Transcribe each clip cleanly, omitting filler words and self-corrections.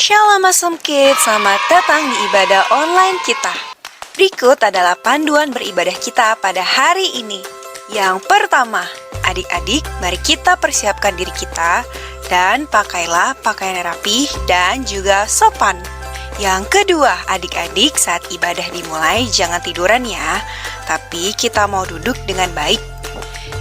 Shalom Awesome Kids, selamat datang di ibadah online kita. Berikut adalah panduan beribadah kita pada hari ini. Yang pertama, adik-adik, mari kita persiapkan diri kita dan pakailah pakaian yang rapih dan juga sopan. Yang kedua, adik-adik, saat ibadah dimulai jangan tiduran ya, tapi kita mau duduk dengan baik.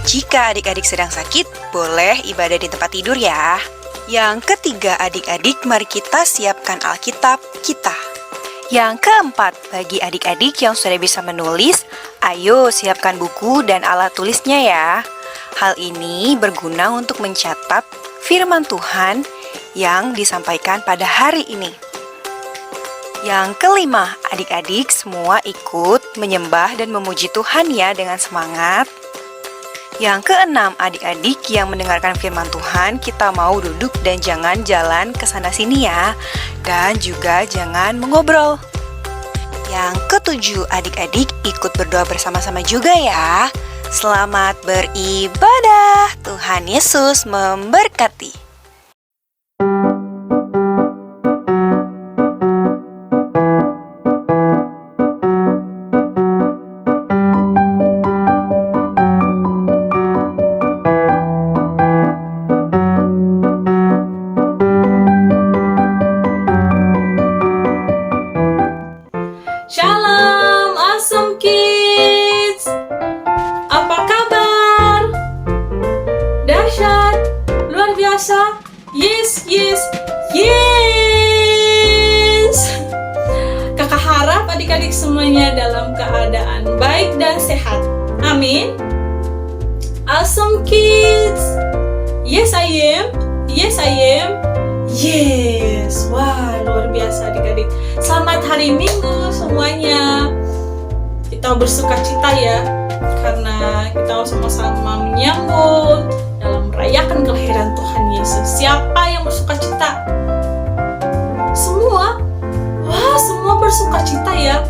Jika adik-adik sedang sakit, boleh ibadah di tempat tidur ya. Yang ketiga, adik-adik, mari kita siapkan Alkitab kita. Yang keempat, bagi adik-adik yang sudah bisa menulis, ayo siapkan buku dan alat tulisnya ya. Hal ini berguna untuk mencatat firman Tuhan yang disampaikan pada hari ini. Yang kelima, adik-adik semua ikut menyembah dan memuji Tuhan ya dengan semangat. Yang keenam, adik-adik yang mendengarkan firman Tuhan, kita mau duduk dan jangan jalan ke sana sini ya. Dan juga jangan mengobrol. Yang ketujuh, adik-adik ikut berdoa bersama-sama juga ya. Selamat beribadah. Tuhan Yesus memberkati. Shalom Awesome Kids, apa kabar? Dahsyat, luar biasa, yes. Kakak harap adik-adik semuanya dalam keadaan baik dan sehat, amin. Awesome Kids, yes I am. Yes, wah luar biasa adik-adik. Selamat hari Minggu semuanya. Kita bersuka cita ya, karena kita sama-sama menyambut dalam merayakan kelahiran Tuhan Yesus. Siapa yang bersuka cita? Semua? Wah, semua bersuka cita ya.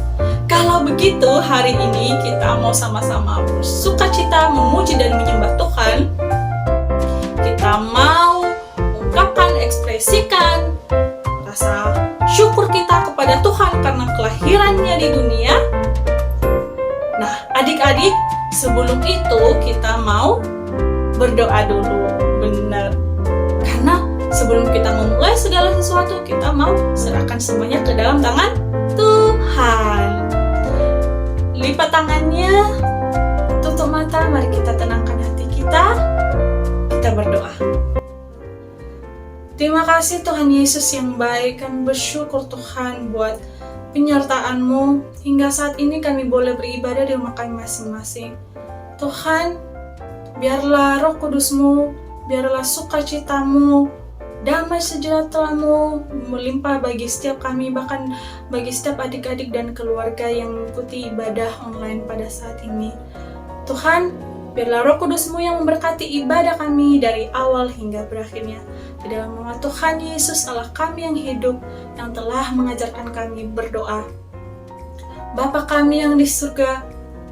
Kalau begitu, hari ini kita mau sama-sama bersuka cita, memuji dan menyembah Tuhan. Kita mau ekspresikan rasa syukur kita kepada Tuhan karena kelahirannya di dunia. Nah, adik-adik, sebelum itu kita mau berdoa dulu, benar. Karena sebelum kita memulai segala sesuatu, kita mau serahkan semuanya ke dalam tangan Tuhan. Lipat tangannya, tutup mata, mari kita tenangkan hati kita. Kita berdoa. Terima kasih Tuhan Yesus yang baik, kami bersyukur Tuhan buat penyertaan-Mu. Hingga saat ini kami boleh beribadah di rumah kami masing-masing. Tuhan, biarlah Roh Kudus-Mu, biarlah sukacita-Mu, damai sejahtera-Mu melimpah bagi setiap kami, bahkan bagi setiap adik-adik dan keluarga yang mengikuti ibadah online pada saat ini. Tuhan, biarlah Roh Kudus-Mu yang memberkati ibadah kami dari awal hingga berakhirnya. Di dalam nama Tuhan Yesus Allah kami yang hidup, yang telah mengajarkan kami berdoa. Bapa kami yang di surga,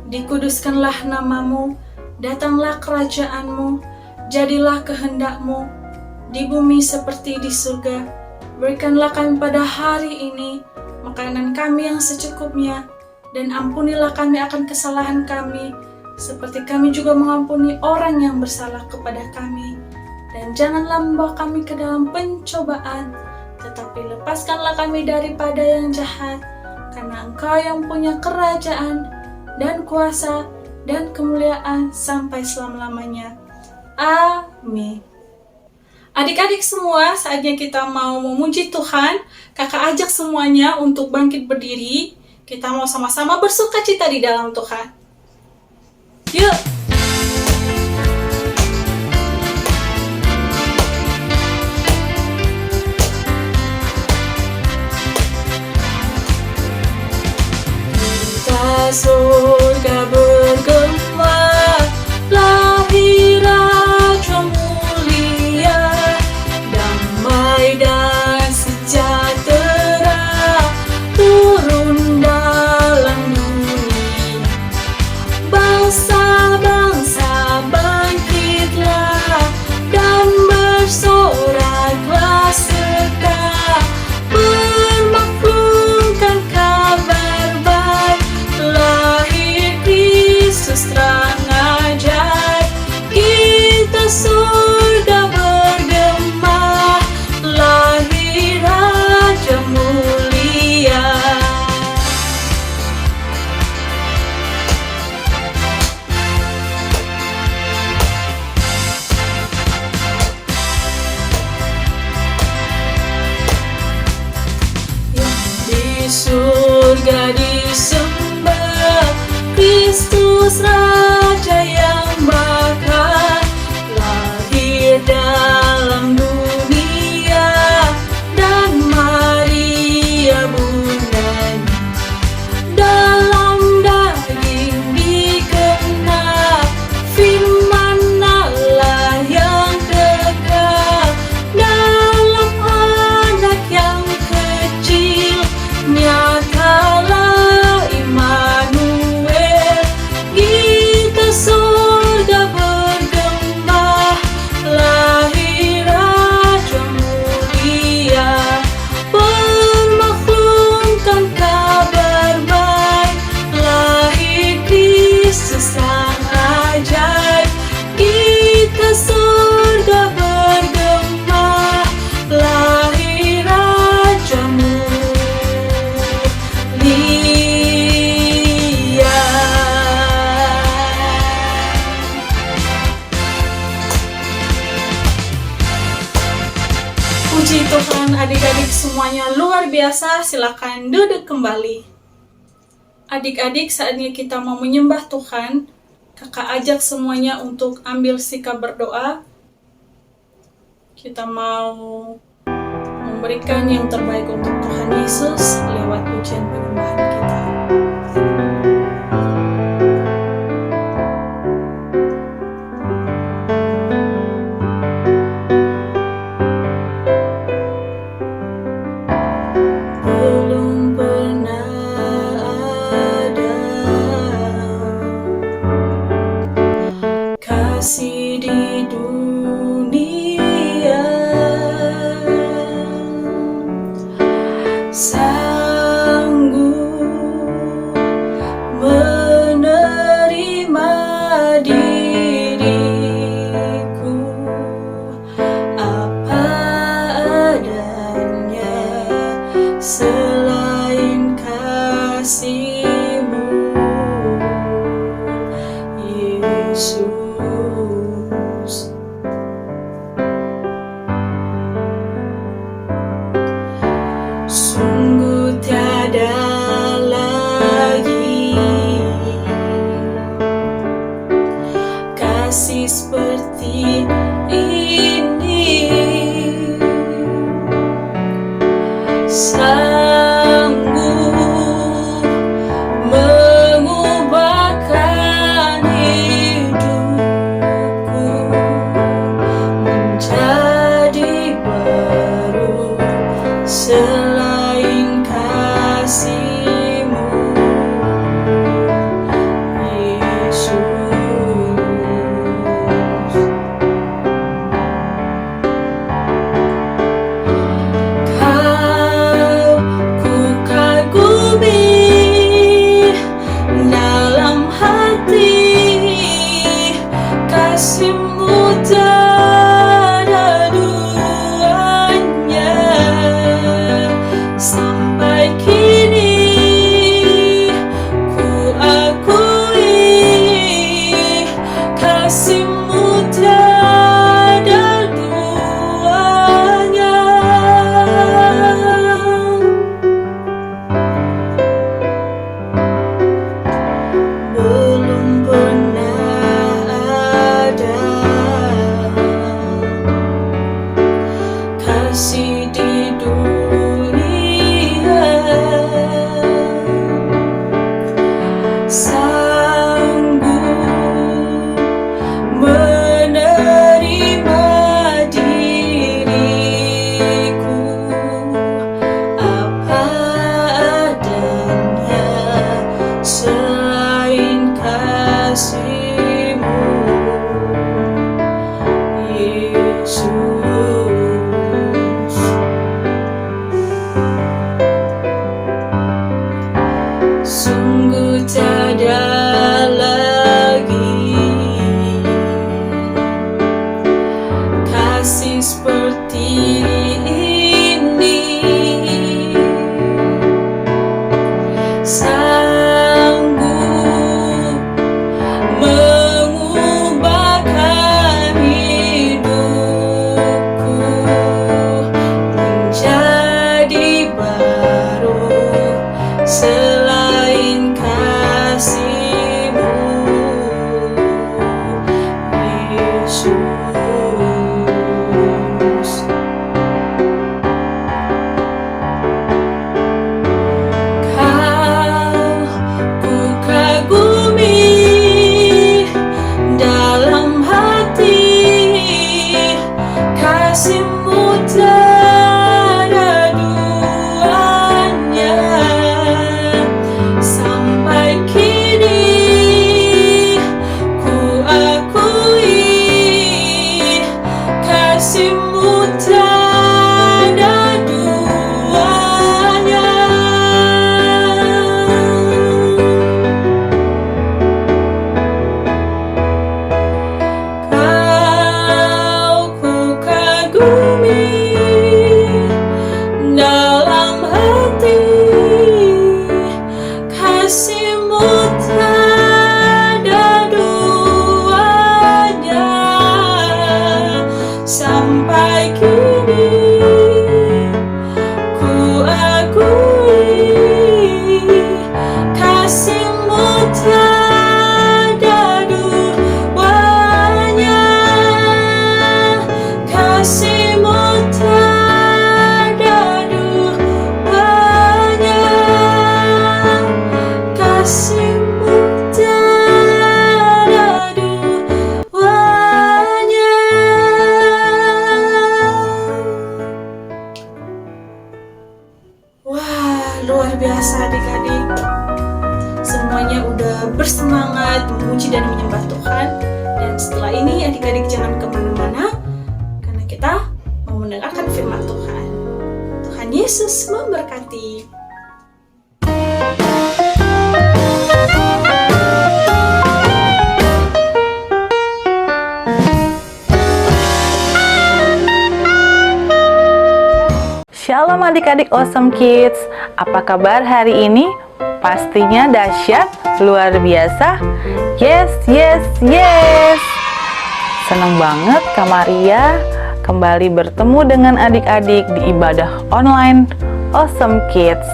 dikuduskanlah nama-Mu, datanglah kerajaan-Mu, jadilah kehendak-Mu, di bumi seperti di surga. Berikanlah kami pada hari ini makanan kami yang secukupnya, dan ampunilah kami akan kesalahan kami, seperti kami juga mengampuni orang yang bersalah kepada kami. Dan janganlah membawa kami ke dalam pencobaan, tetapi lepaskanlah kami daripada yang jahat, karena Engkau yang punya kerajaan, dan kuasa, dan kemuliaan sampai selama-lamanya. Amin. Adik-adik semua, saatnya kita mau memuji Tuhan. Kakak ajak semuanya untuk bangkit berdiri. Kita mau sama-sama bersuka cita di dalam Tuhan. Yuk! Surga bergema, lahir Raja mulia, damai dan sejahtera turun dalam dunia. Bangsa-bangsa bangkitlah dan bersoraklah serta Yesus Raja yang bakal lahir dalam dunia, dan Maria bundanya dalam daging dikena, firman Allah yang kekal dalam anak yang kecil. Nyatalah Immanuel, kita surga bergembah, lahir Raja mulia, bermaklumkan kabar baik, lahir Kristus sang ajaib. Kita surga bergembah, lahir Raja mulia. Puji Tuhan, adik-adik semuanya luar biasa. Silakan duduk kembali. Adik-adik, saatnya kita mau menyembah Tuhan. Kakak ajak semuanya untuk ambil sikap berdoa. Kita mau memberikan yang terbaik untuk Tuhan Yesus lewat pujian penyembahan kita. Belum pernah ada kasih di dunia sanggup menerima diriku apa adanya, selain kasih-Mu, Yesus. Sungguh tiada lagi kasih seperti ini, sanggup mengubahkan hidup. semuanya udah bersemangat memuji dan menyembah Tuhan. Dan setelah ini adik-adik jangan kemana-mana, karena kita mau mendengarkan firman Tuhan. Tuhan Yesus memberkati. Shalom adik-adik Awesome Kids, apa kabar hari ini? Pastinya dahsyat, luar biasa. Yes, yes, yes. Senang banget Kak Maria kembali bertemu dengan adik-adik di ibadah online Awesome Kids.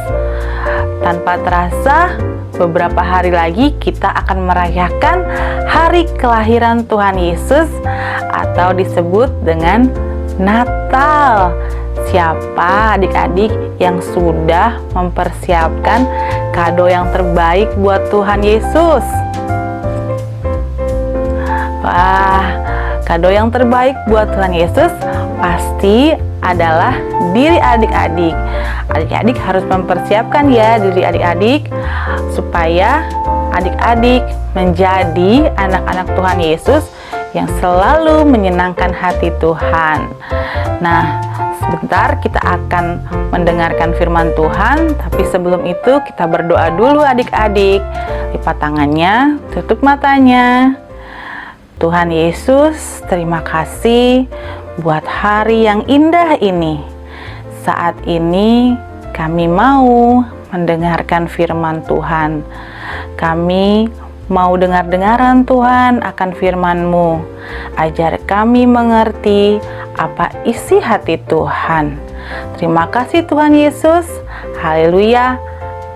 Tanpa terasa, beberapa hari lagi kita akan merayakan hari kelahiran Tuhan Yesus atau disebut dengan Natal. Siapa adik-adik yang sudah mempersiapkan kado yang terbaik buat Tuhan Yesus? Wah, kado yang terbaik buat Tuhan Yesus pasti adalah diri adik-adik. Adik-adik harus mempersiapkan ya diri adik-adik supaya adik-adik menjadi anak-anak Tuhan Yesus yang selalu menyenangkan hati Tuhan. Nah, sebentar kita akan mendengarkan firman Tuhan, tapi sebelum itu kita berdoa dulu adik-adik. Lipat tangannya, tutup matanya. Tuhan Yesus, terima kasih buat hari yang indah ini. Saat ini kami mau mendengarkan firman Tuhan. Kami mau dengar-dengaran Tuhan akan firman-Mu. Ajar kami mengerti apa isi hati Tuhan. Terima kasih Tuhan Yesus. Haleluya.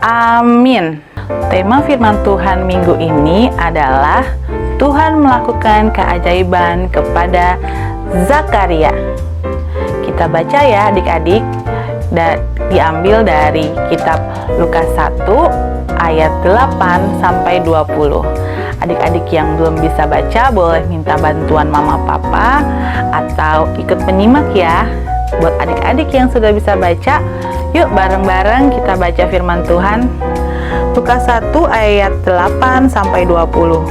Amin. Tema firman Tuhan minggu ini adalah Tuhan melakukan keajaiban kepada Zakaria. Kita baca ya adik-adik, dan diambil dari kitab Lukas 1 ayat 8 sampai 20. Adik-adik yang belum bisa baca boleh minta bantuan mama papa atau ikut menyimak ya. Buat adik-adik yang sudah bisa baca, yuk bareng-bareng kita baca firman Tuhan. Lukas 1 ayat 8 sampai 20.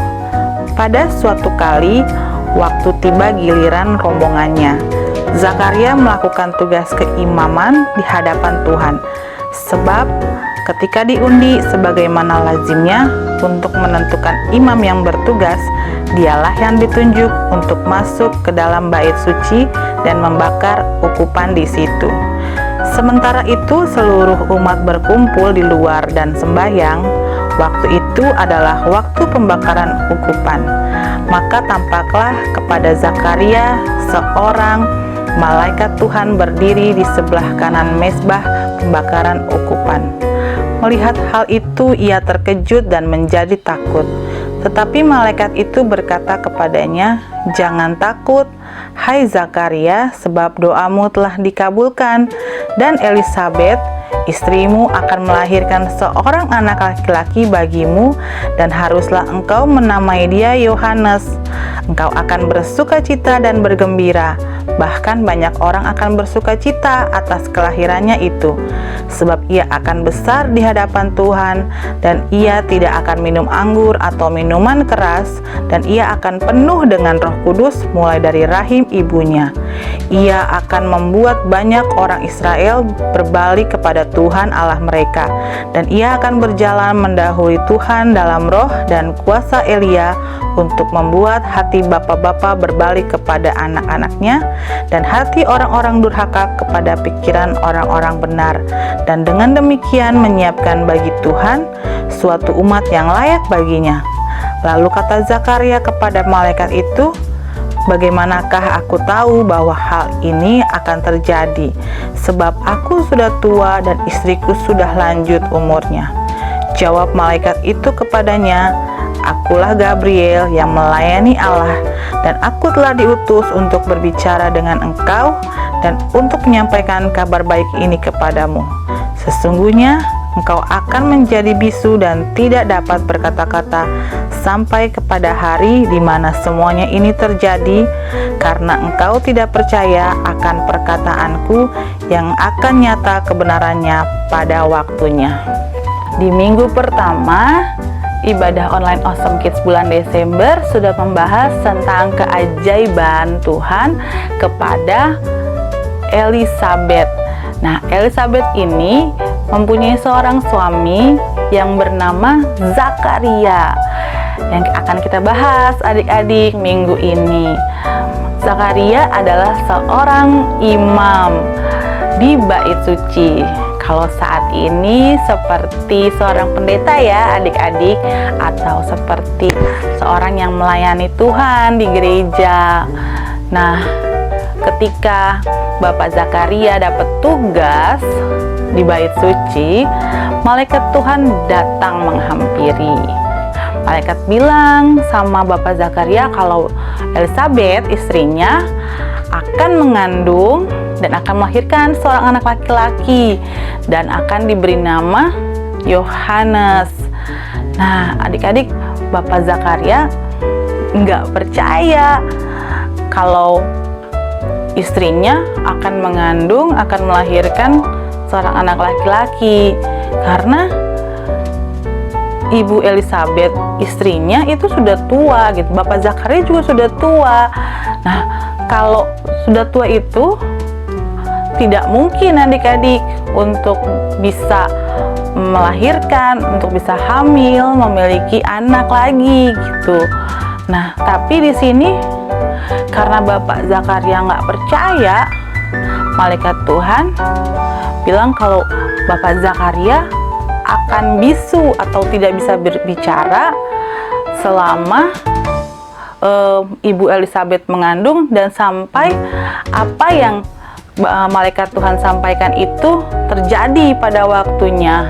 Pada suatu kali, waktu tiba giliran rombongannya, Zakaria melakukan tugas keimaman di hadapan Tuhan. Sebab ketika diundi sebagaimana lazimnya untuk menentukan imam yang bertugas, dialah yang ditunjuk untuk masuk ke dalam bait suci dan membakar ukupan di situ. Sementara itu seluruh umat berkumpul di luar dan sembahyang. Waktu itu adalah waktu pembakaran ukupan. Maka tampaklah kepada Zakaria seorang malaikat Tuhan berdiri di sebelah kanan mezbah pembakaran ukupan. Melihat hal itu, ia terkejut dan menjadi takut. Tetapi malaikat itu berkata kepadanya, "Jangan takut, hai Zakaria, sebab doamu telah dikabulkan, dan Elisabet, istrimu akan melahirkan seorang anak laki-laki bagimu, dan haruslah engkau menamai dia Yohanes. Engkau akan bersukacita dan bergembira, bahkan banyak orang akan bersukacita atas kelahirannya itu, sebab ia akan besar di hadapan Tuhan, dan ia tidak akan minum anggur atau minuman keras, dan ia akan penuh dengan Roh Kudus mulai dari rahim ibunya. Ia akan membuat banyak orang Israel berbalik kepada Tuhan Allah mereka, dan ia akan berjalan mendahului Tuhan dalam roh dan kuasa Elia untuk membuat hati bapa-bapa berbalik kepada anak-anaknya, dan hati orang-orang durhaka kepada pikiran orang-orang benar, dan dengan demikian menyiapkan bagi Tuhan suatu umat yang layak baginya." Lalu kata Zakaria kepada malaikat itu, "Bagaimanakah aku tahu bahwa hal ini akan terjadi? Sebab aku sudah tua dan istriku sudah lanjut umurnya." Jawab malaikat itu kepadanya, "Akulah Gabriel yang melayani Allah, dan aku telah diutus untuk berbicara dengan engkau dan untuk menyampaikan kabar baik ini kepadamu. Sesungguhnya engkau akan menjadi bisu dan tidak dapat berkata-kata sampai kepada hari di mana semuanya ini terjadi, karena engkau tidak percaya akan perkataanku yang akan nyata kebenarannya pada waktunya." Di minggu pertama ibadah online Awesome Kids bulan Desember sudah membahas tentang keajaiban Tuhan kepada Elizabeth. Nah, Elizabeth ini mempunyai seorang suami yang bernama Zakaria yang akan kita bahas adik-adik minggu ini. Zakaria adalah seorang imam di bait suci. Kalau saat ini seperti seorang pendeta ya adik-adik, atau seperti seorang yang melayani Tuhan di gereja. Nah, ketika Bapak Zakaria dapat tugas di bait suci, malaikat Tuhan datang menghampiri. Malaikat bilang sama Bapak Zakaria kalau Elizabeth istrinya akan mengandung dan akan melahirkan seorang anak laki-laki dan akan diberi nama Yohanes. Nah, adik-adik, Bapak Zakaria nggak percaya kalau istrinya akan mengandung, akan melahirkan seorang anak laki-laki, karena Ibu Elizabeth istrinya itu sudah tua gitu. Bapak Zakaria juga sudah tua. Nah, kalau sudah tua itu tidak mungkin adik-adik untuk bisa melahirkan, untuk bisa hamil, memiliki anak lagi gitu. Nah, tapi di sini karena Bapak Zakaria nggak percaya, malaikat Tuhan bilang kalau Bapak Zakaria akan bisu atau tidak bisa berbicara selama Ibu Elizabeth mengandung dan sampai apa yang malaikat Tuhan sampaikan itu terjadi pada waktunya.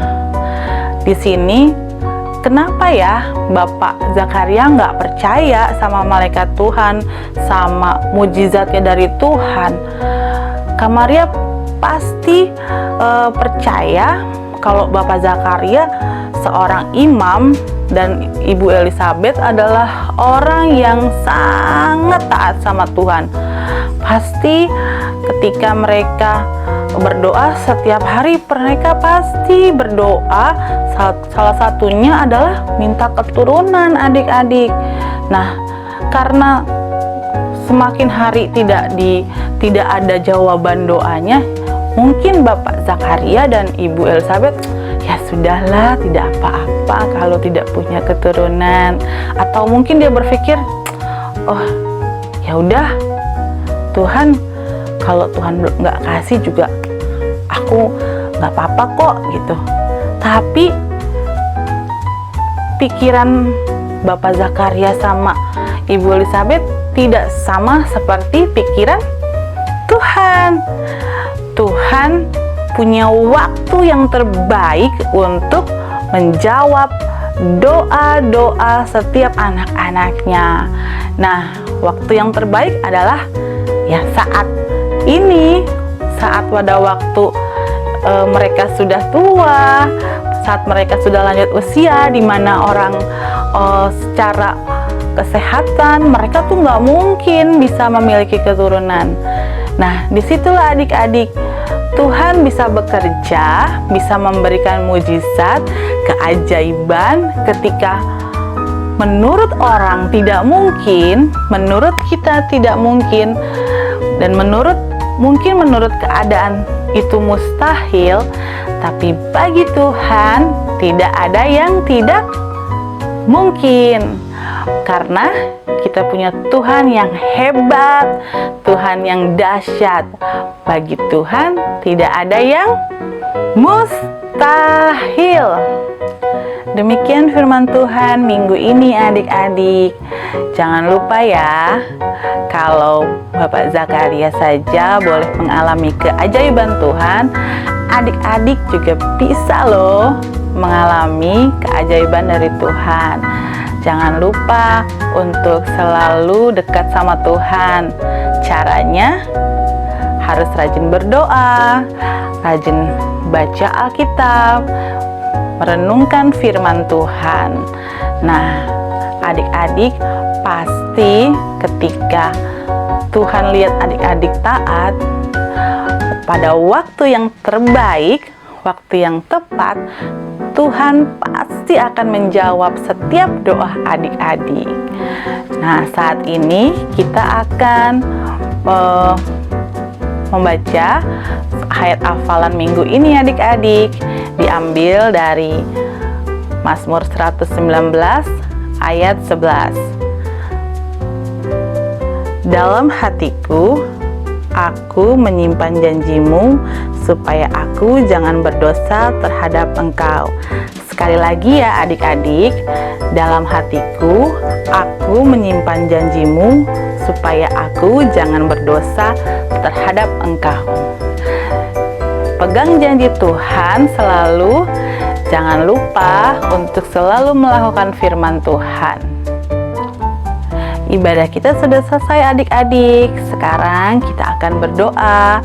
Di sini kenapa ya Bapak Zakaria nggak percaya sama malaikat Tuhan, sama mujizatnya dari Tuhan? Kak Maria pasti percaya kalau Bapak Zakaria seorang imam dan Ibu Elizabeth adalah orang yang sangat taat sama Tuhan. Pasti ketika mereka berdoa setiap hari, mereka pasti berdoa. Salah satunya adalah minta keturunan adik-adik. Nah, karena semakin hari tidak ada jawaban doanya, mungkin Bapak Zakaria dan Ibu Elizabeth, ya sudahlah, tidak apa-apa kalau tidak punya keturunan. Atau mungkin dia berpikir, oh ya udah, Tuhan, kalau Tuhan nggak kasih juga aku nggak apa-apa kok gitu. Tapi pikiran Bapak Zakaria sama Ibu Elizabeth tidak sama seperti pikiran Tuhan. Tuhan punya waktu yang terbaik untuk menjawab doa-doa setiap anak-anaknya. Nah, waktu yang terbaik adalah ya saat ini, saat pada waktu mereka sudah tua, saat mereka sudah lanjut usia, di mana orang secara kesehatan mereka tuh nggak mungkin bisa memiliki keturunan. Nah, disitulah adik-adik Tuhan bisa bekerja, bisa memberikan mujizat, keajaiban ketika menurut orang tidak mungkin, menurut kita tidak mungkin, dan mungkin menurut keadaan itu mustahil, tapi bagi Tuhan tidak ada yang tidak mungkin. Karena kita punya Tuhan yang hebat, Tuhan yang dahsyat. Bagi Tuhan tidak ada yang mustahil. Demikian firman Tuhan minggu ini adik-adik. Jangan lupa ya, kalau Bapak Zakaria saja boleh mengalami keajaiban Tuhan, adik-adik juga bisa loh mengalami keajaiban dari Tuhan. Jangan lupa untuk selalu dekat sama Tuhan. Caranya harus rajin berdoa, rajin baca Alkitab, merenungkan firman Tuhan. Nah, adik-adik pasti ketika Tuhan lihat adik-adik taat pada waktu yang terbaik, waktu yang tepat, Tuhan pasti akan menjawab setiap doa adik-adik. Nah, saat ini kita akan membaca ayat hafalan minggu ini adik-adik, diambil dari Mazmur 119 ayat 11. Dalam hatiku, aku menyimpan janjimu supaya aku jangan berdosa terhadap Engkau. Sekali lagi ya adik-adik, dalam hatiku, aku menyimpan janjimu supaya aku jangan berdosa terhadap Engkau. Pegang janji Tuhan selalu, jangan lupa untuk selalu melakukan firman Tuhan. Ibadah kita sudah selesai adik-adik. Sekarang kita akan berdoa.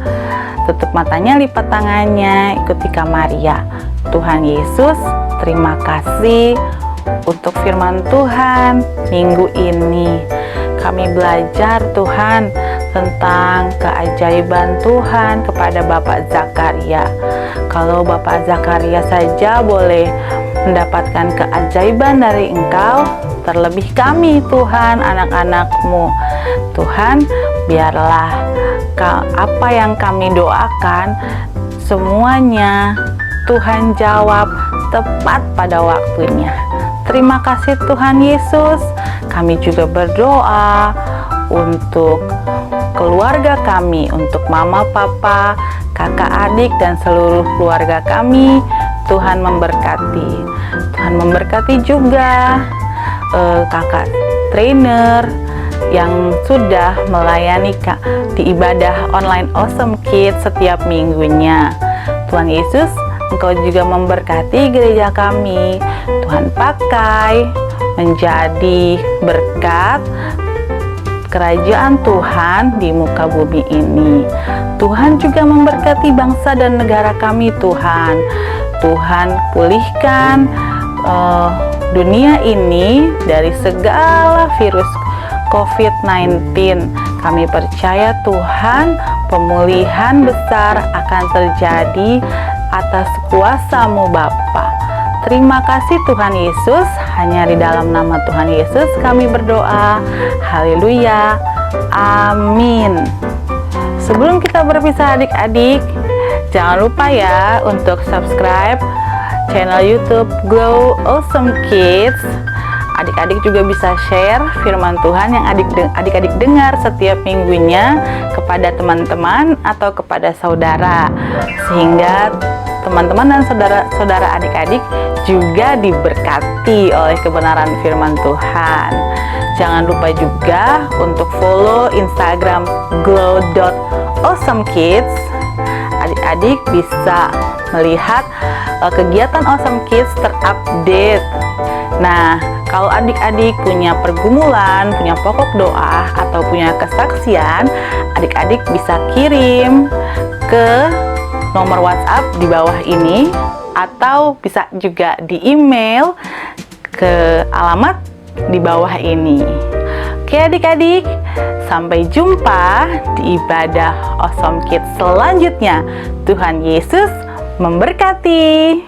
Tutup matanya, lipat tangannya, ikuti Kak Maria. Tuhan Yesus, terima kasih untuk firman Tuhan minggu ini. Kami belajar Tuhan tentang keajaiban Tuhan kepada Bapak Zakaria. Kalau Bapak Zakaria saja boleh mendapatkan keajaiban dari Engkau, terlebih kami Tuhan, anak-anak-Mu. Tuhan, biarlah apa yang kami doakan semuanya Tuhan jawab tepat pada waktunya. Terima kasih Tuhan Yesus. Kami juga berdoa untuk keluarga kami, untuk mama, papa, kakak, adik, dan seluruh keluarga kami. Tuhan memberkati. Tuhan memberkati juga kakak trainer yang sudah melayani di ibadah online Awesome Kids setiap minggunya. Tuhan Yesus, Engkau juga memberkati gereja kami. Tuhan pakai menjadi berkat kerajaan Tuhan di muka bumi ini. Tuhan juga memberkati bangsa dan negara kami Tuhan. Tuhan pulihkan dunia ini dari segala virus COVID-19. Kami percaya Tuhan, pemulihan besar akan terjadi atas kuasa-Mu Bapa. Terima kasih Tuhan Yesus, hanya di dalam nama Tuhan Yesus kami berdoa. Haleluya. Amin. Sebelum kita berpisah adik-adik, jangan lupa ya untuk subscribe channel YouTube Glow Awesome Kids. Adik-adik juga bisa share firman Tuhan yang adik-adik dengar setiap minggunya kepada teman-teman atau kepada saudara, sehingga teman-teman dan saudara-saudara adik-adik juga diberkati oleh kebenaran firman Tuhan. Jangan lupa juga untuk follow Instagram glow.awesomekids. Adik-adik bisa melihat kegiatan Awesome Kids terupdate. Nah, kalau adik-adik punya pergumulan, punya pokok doa, atau punya kesaksian, adik-adik bisa kirim ke nomor WhatsApp di bawah ini, atau bisa juga di email ke alamat di bawah ini. Oke adik-adik, sampai jumpa di ibadah Awesome Kids selanjutnya. Tuhan Yesus memberkati.